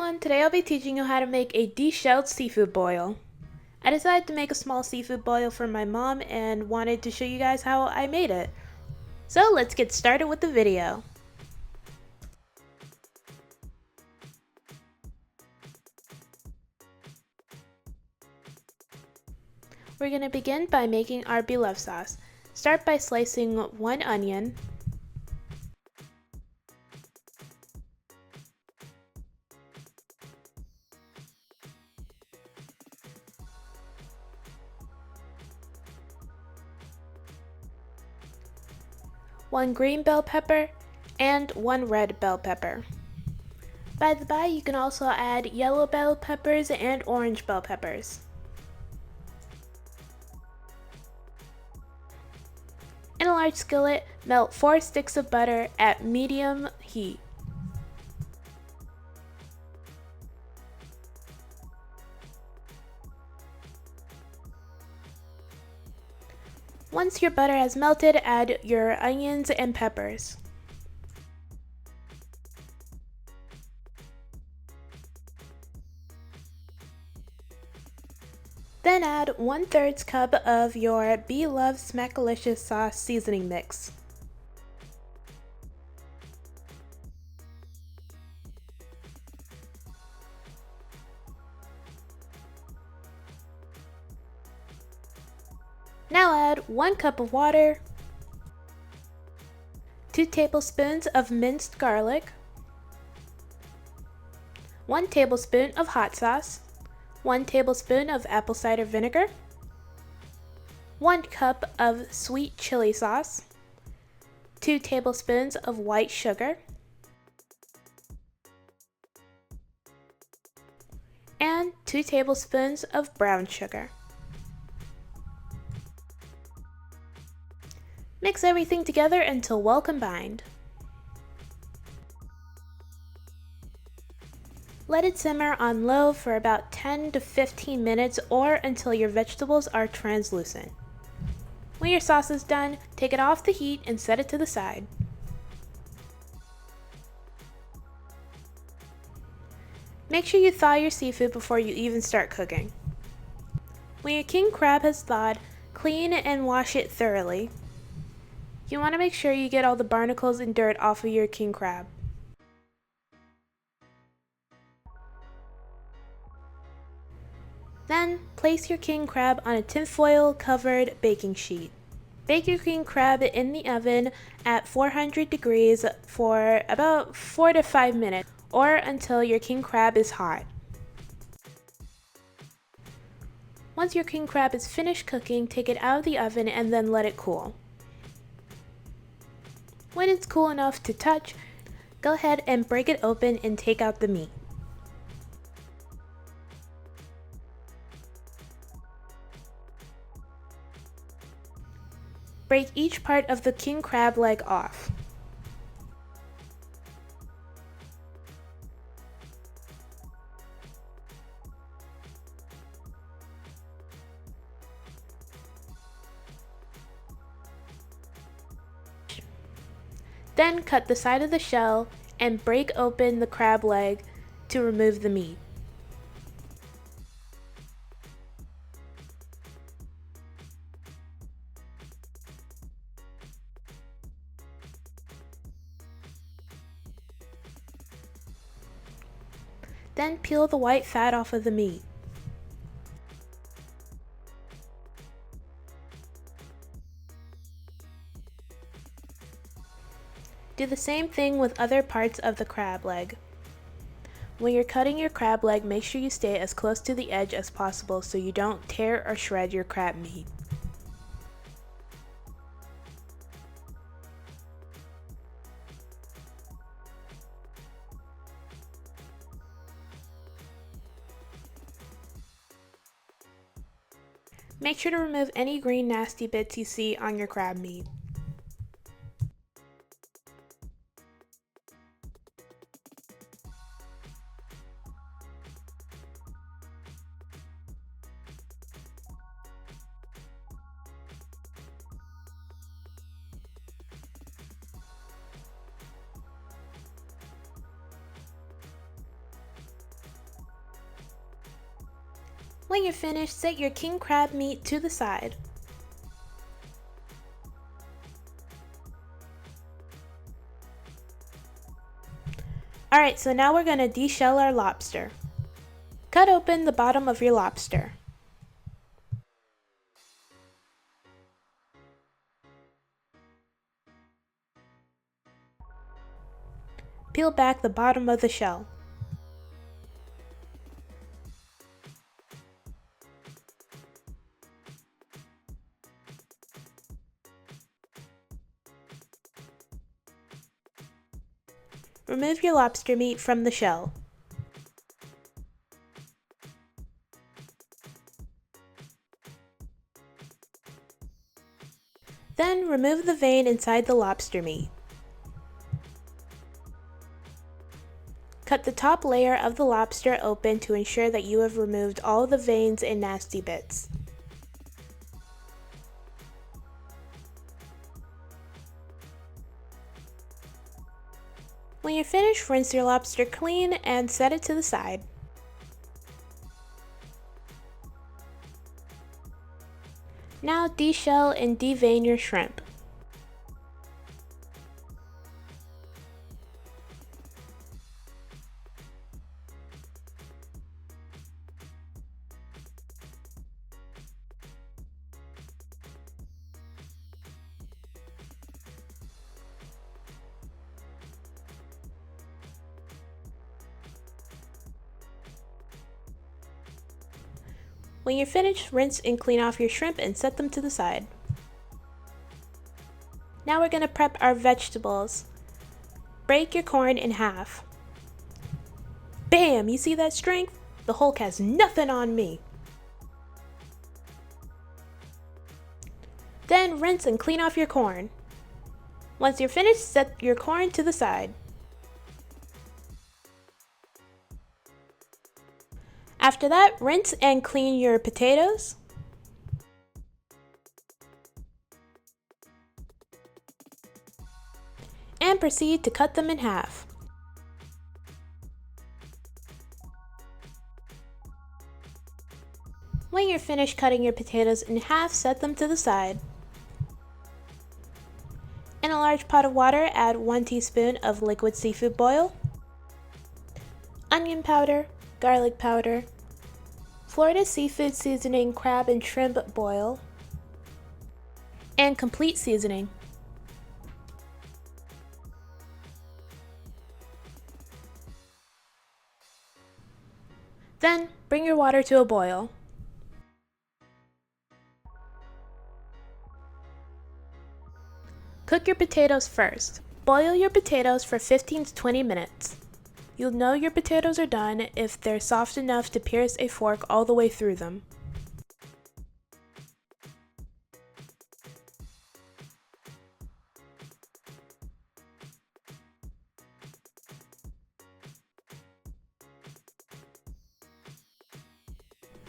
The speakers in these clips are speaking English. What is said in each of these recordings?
everyone, today I'll be teaching you how to make a deshelled seafood boil. I decided to make a small seafood boil for my mom and wanted to show you guys how I made it. So let's get started with the video. We're going to begin by making our Blove sauce. Start by slicing 1 onion, one green bell pepper, and 1 red bell pepper. By the by, you can also add yellow bell peppers and orange bell peppers. In a large skillet, melt 4 sticks of butter at medium heat. Once your butter has melted, add your onions and peppers. Then add 1/3 cup of your Blove Smackalicious sauce seasoning mix. Now add 1 cup of water, 2 tablespoons of minced garlic, 1 tablespoon of hot sauce, 1 tablespoon of apple cider vinegar, 1 cup of sweet chili sauce, 2 tablespoons of white sugar, and 2 tablespoons of brown sugar. Mix everything together until well combined. Let it simmer on low for about 10 to 15 minutes or until your vegetables are translucent. When your sauce is done, take it off the heat and set it to the side. Make sure you thaw your seafood before you even start cooking. When your king crab has thawed, clean and wash it thoroughly. You want to make sure you get all the barnacles and dirt off of your king crab. Then, place your king crab on a tinfoil covered baking sheet. Bake your king crab in the oven at 400 degrees for about 4 to 5 minutes or until your king crab is hot. Once your king crab is finished cooking, take it out of the oven and then let it cool. When it's cool enough to touch, go ahead and break it open and take out the meat. Break each part of the king crab leg off. Then cut the side of the shell and break open the crab leg to remove the meat. Then peel the white fat off of the meat. Do the same thing with other parts of the crab leg. When you're cutting your crab leg, make sure you stay as close to the edge as possible so you don't tear or shred your crab meat. Make sure to remove any green nasty bits you see on your crab meat. When you're finished, set your king crab meat to the side. Alright, so now we're going to deshell our lobster. Cut open the bottom of your lobster. Peel back the bottom of the shell. Remove your lobster meat from the shell. Then remove the vein inside the lobster meat. Cut the top layer of the lobster open to ensure that you have removed all the veins and nasty bits. When you're finished, rinse your lobster clean and set it to the side. Now deshell and devein your shrimp. When you're finished, rinse and clean off your shrimp and set them to the side. Now we're going to prep our vegetables. Break your corn in half. Bam! You see that strength? The Hulk has nothing on me. Then rinse and clean off your corn. Once you're finished, set your corn to the side. After that, rinse and clean your potatoes. And proceed to cut them in half. When you're finished cutting your potatoes in half, set them to the side. In a large pot of water, add 1 teaspoon of liquid seafood boil, onion powder, garlic powder, Florida seafood seasoning crab and shrimp boil, and complete seasoning. Then bring your water to a boil. Cook your potatoes first. Boil your potatoes for 15 to 20 minutes. You'll know your potatoes are done if they're soft enough to pierce a fork all the way through them.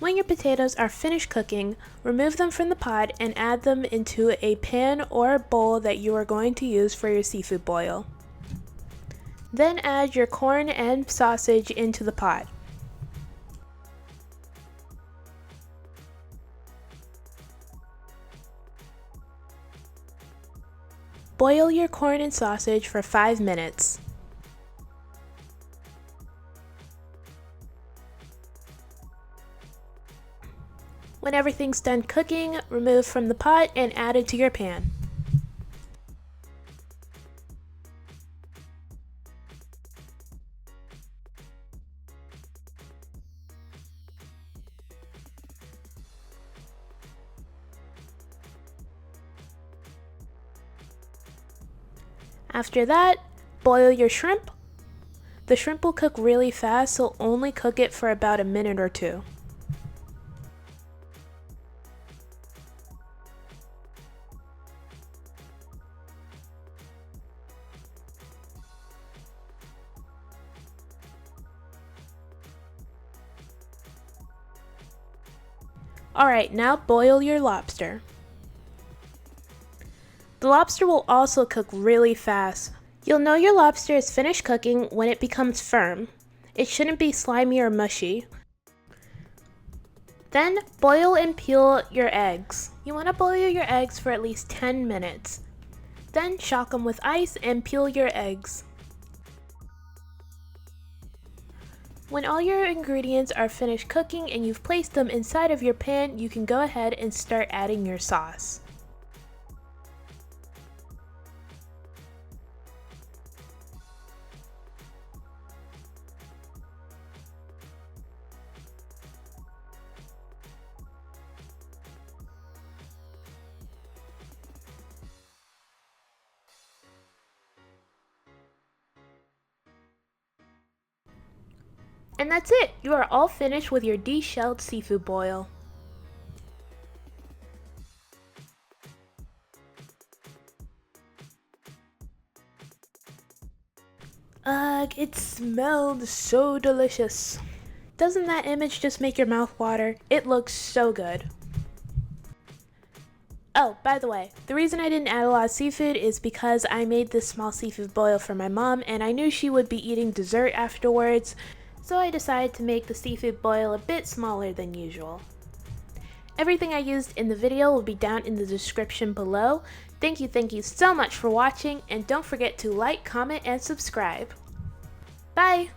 When your potatoes are finished cooking, remove them from the pot and add them into a pan or bowl that you are going to use for your seafood boil. Then add your corn and sausage into the pot. Boil your corn and sausage for 5 minutes. When everything's done cooking, remove from the pot and add it to your pan. After that, boil your shrimp. The shrimp will cook really fast, so only cook it for about a minute or two. Alright, now boil your lobster. The lobster will also cook really fast. You'll know your lobster is finished cooking when it becomes firm. It shouldn't be slimy or mushy. Then boil and peel your eggs. You want to boil your eggs for at least 10 minutes. Then shock them with ice and peel your eggs. When all your ingredients are finished cooking and you've placed them inside of your pan, you can go ahead and start adding your sauce. And that's it! You are all finished with your deshelled seafood boil. Ugh, it smelled so delicious. Doesn't that image just make your mouth water? It looks so good. Oh, by the way, the reason I didn't add a lot of seafood is because I made this small seafood boil for my mom and I knew she would be eating dessert afterwards. So I decided to make the seafood boil a bit smaller than usual. Everything I used in the video will be down in the description below. Thank you so much for watching, and don't forget to like, comment, and subscribe. Bye!